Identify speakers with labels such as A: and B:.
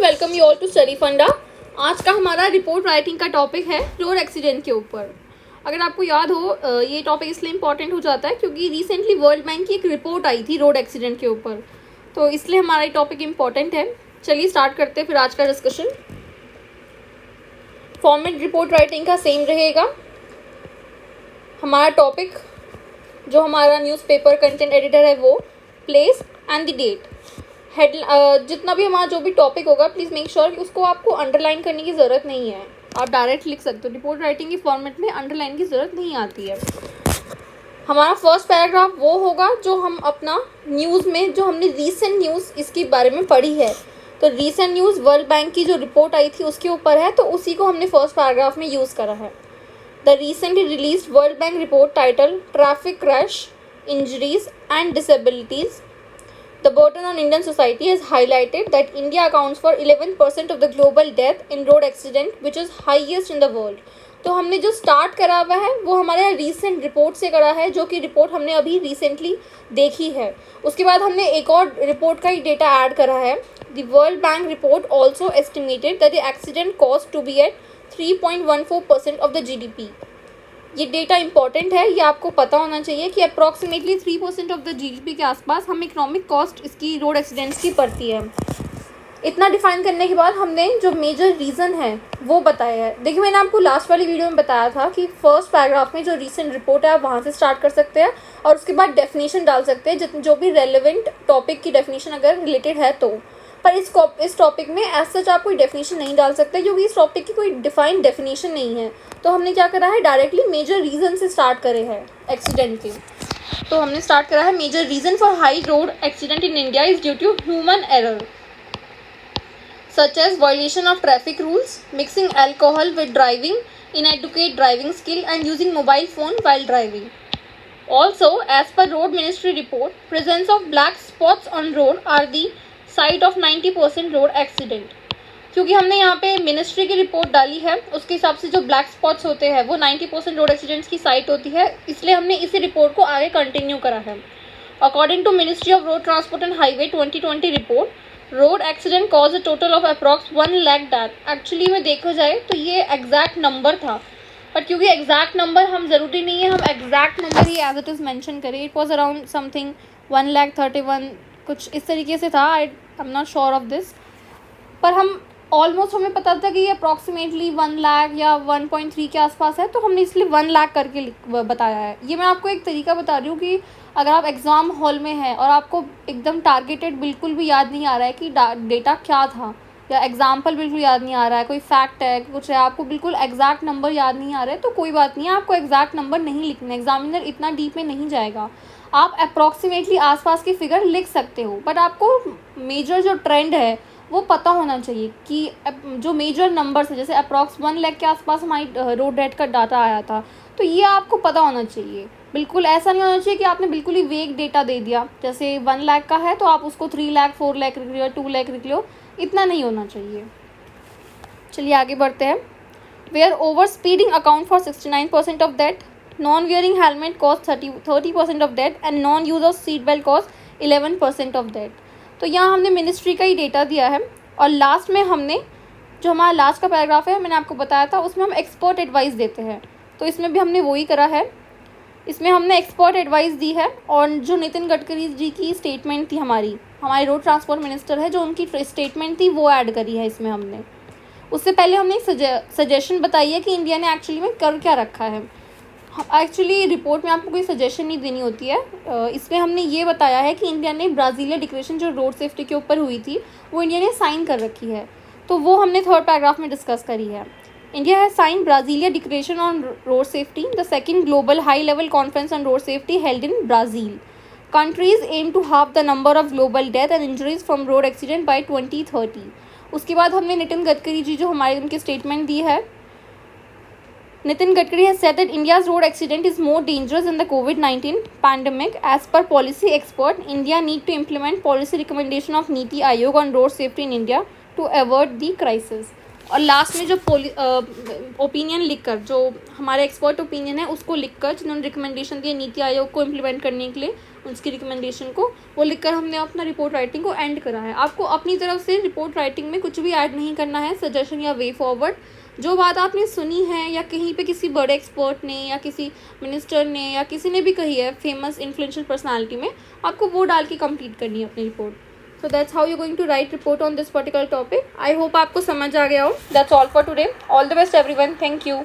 A: Welcome you all to study funda. आज का हमारा रिपोर्ट राइटिंग का टॉपिक है रोड एक्सीडेंट के ऊपर। अगर आपको याद हो ये टॉपिक इसलिए इम्पॉर्टेंट हो जाता है क्योंकि रिसेंटली वर्ल्ड बैंक की एक रिपोर्ट आई थी रोड एक्सीडेंट के ऊपर, तो इसलिए हमारा ये टॉपिक इम्पॉर्टेंट है। चलिए स्टार्ट करते हैं फिर आज का डिस्कशन। फॉर्मेट रिपोर्ट राइटिंग का सेम रहेगा। हमारा टॉपिक जो हमारा न्यूज़पेपर कंटेंट एडिटर है वो प्लेस एंड द डेट। जितना भी हमारा जो भी टॉपिक होगा प्लीज़ मेक श्योर कि उसको आपको अंडरलाइन करने की ज़रूरत नहीं है, आप डायरेक्ट लिख सकते हो। रिपोर्ट राइटिंग की फॉर्मेट में अंडरलाइन की ज़रूरत नहीं आती है। हमारा फर्स्ट पैराग्राफ वो होगा जो हम अपना न्यूज़ में जो हमने रीसेंट न्यूज़ इसके बारे में पढ़ी है, तो रीसेंट न्यूज़ वर्ल्ड बैंक की जो रिपोर्ट आई थी उसके ऊपर है, तो उसी को हमने फर्स्ट पैराग्राफ में यूज़ करा है। The recently release world bank report title traffic crash injuries and disabilities The burden on Indian society has highlighted that India accounts for 11% of the global death in road accident, which is highest in the world. तो हमने जो start करा हुआ है वो हमारे recent report से करा है, जो कि रिपोर्ट हमने अभी रिसेंटली देखी है। उसके बाद हमने एक और रिपोर्ट का ही डेटा ऐड करा है। The world bank report also estimated that the accident cost to be at 3.14% of the GDP। ये डेटा इंपॉर्टेंट है, ये आपको पता होना चाहिए कि अप्रॉक्सीमेटली 3% ऑफ द GDP के आसपास हम इकोनॉमिक कॉस्ट इसकी रोड एक्सीडेंट्स की पड़ती है। इतना डिफाइन करने के बाद हमने जो मेजर रीज़न है वो बताया है। देखिए मैंने आपको लास्ट वाली वीडियो में बताया था कि फर्स्ट पैराग्राफ में जो रीसेंट रिपोर्ट है आप वहाँ से स्टार्ट कर सकते हैं और उसके बाद डेफिनेशन डाल सकते हैं, जो भी रेलिवेंट टॉपिक की डेफिनेशन अगर रिलेटेड है तो। पर इस टॉपिक में एज सच आप कोई डेफिनेशन नहीं डाल सकते क्योंकि इस टॉपिक की कोई डिफाइंड डेफिनेशन नहीं है। तो हमने क्या करा है, डायरेक्टली मेजर रीज़न से स्टार्ट करे हैं एक्सीडेंट के। तो हमने स्टार्ट करा है major reason for high road accident in India is due to human error such as violation of traffic rules, mixing alcohol with driving, inadequate driving skill and using mobile phone while driving. Also, as per road ministry report, presence of black spots on road are the site of 90% road accident. क्योंकि हमने यहाँ पे ministry की report डाली है उसके हिसाब से जो ब्लैक स्पॉट्स होते हैं वो 90% रोड एक्सीडेंट्स की साइट होती है, इसलिए हमने इसी रिपोर्ट को आगे कंटिन्यू करा है। According to ministry of road transport and highway 2020 report, road accident cause a total of approx 1 lakh death. Actually में देखा जाए तो ये एग्जैक्ट नंबर था, बट क्योंकि एग्जैक्ट नंबर हम ज़रूरी नहीं है हम एग्जैक्ट नंबर ही एज इट इज़ मैंशन करें। इट वॉज अराउंड समथिंग 1,31,000 कुछ इस तरीके से था। I am not sure of this, पर हम ऑलमोस्ट हमें पता था कि ये अप्रॉक्सीमेटली 1 लाख या 1.3 के आसपास है, तो हमने इसलिए 1 लाख करके बताया है। ये मैं आपको एक तरीका बता रही हूँ कि अगर आप एग्ज़ाम हॉल में हैं और आपको एकदम टारगेटेड बिल्कुल भी याद नहीं आ रहा है कि डेटा क्या था, या एग्जाम्पल बिल्कुल याद नहीं आ रहा है, कोई फैक्ट है कुछ है, आपको बिल्कुल एग्जैक्ट नंबर याद नहीं आ रहा है, तो कोई बात नहीं है, आपको एग्जैक्ट नंबर नहीं लिखना। एग्जामिनर इतना डीप में नहीं जाएगा, आप अप्रॉक्सीमेटली आसपास की फिगर लिख सकते हो, बट आपको मेजर जो ट्रेंड है वो पता होना चाहिए कि जो मेजर नंबर्स है, जैसे अप्रॉक्स 1 लाख के आसपास हमारी रोड डेथ का डाटा आया था, तो ये आपको पता होना चाहिए। बिल्कुल ऐसा नहीं होना चाहिए कि आपने बिल्कुल ही वेग डेटा दे दिया, जैसे 1 लाख का है तो आप उसको 3 लाख 4 लाख लिख लो, 2 लाख लिख लो, इतना नहीं होना चाहिए। चलिए आगे बढ़ते हैं। Where over speeding account for 69% of that, non wearing helmet cost 30% of that and non use of seat belt cost 11% of that. तो यहाँ हमने मिनिस्ट्री का ही डेटा दिया है, और लास्ट में हमने जो हमारा लास्ट का पैराग्राफ है मैंने आपको बताया था उसमें हम एक्सपर्ट एडवाइस देते हैं, तो इसमें भी हमने वही करा है। इसमें हमने एक्सपर्ट एडवाइस दी है, और जो नितिन गडकरी जी की स्टेटमेंट थी, हमारे रोड ट्रांसपोर्ट मिनिस्टर है, जो उनकी स्टेटमेंट थी वो ऐड करी है इसमें हमने। उससे पहले हमने एक सजेशन बताई है कि इंडिया ने एक्चुअली में कर क्या रखा है। एक्चुअली रिपोर्ट में आपको कोई सजेशन नहीं देनी होती है, इसमें हमने ये बताया है कि इंडिया ने ब्राज़ीलिया डिक्लेरेशन जो रोड सेफ्टी के ऊपर हुई थी वो इंडिया ने साइन कर रखी है, तो वो हमने थर्ड पैराग्राफ में डिस्कस करी है। India has signed Brasilia Declaration on Road Safety, the second global high-level conference on road safety held in Brazil. Countries aim to halve the number of global death and injuries from road accident by 2030. उसके बाद हमने नितिन गडकरी जी जो हमारे उनकी statement दी है। Nitin Gadkari has said that India's road accident is more dangerous than the COVID-19 pandemic. As per policy expert, India need to implement policy recommendation of Niti Aayog on road safety in India to avert the crisis. और last में जो opinion लिखकर, जो हमारे expert opinion है उसको लिखकर जिन्होंने रिकमेंडेशन दिए नीति आयोग को इम्प्लीमेंट करने के लिए, उसकी रिकमेंडेशन को, वो लिखकर हमने अपना रिपोर्ट राइटिंग को एंड करा है। आपको अपनी तरफ से रिपोर्ट राइटिंग में कुछ भी ऐड नहीं करना है, सजेशन या वे फॉरवर्ड। जो बात आपने सुनी है या कहीं पे किसी बड़े एक्सपर्ट ने या किसी मिनिस्टर ने या किसी ने भी कही है फेमस इन्फ्लुएंशियल पर्सनालिटी में, आपको वो डाल के कंप्लीट करनी है अपनी report. So that's how you going to write report on this particular topic. I hope आपको समझ आ गया हो। That's all for today. All the best everyone. Thank you.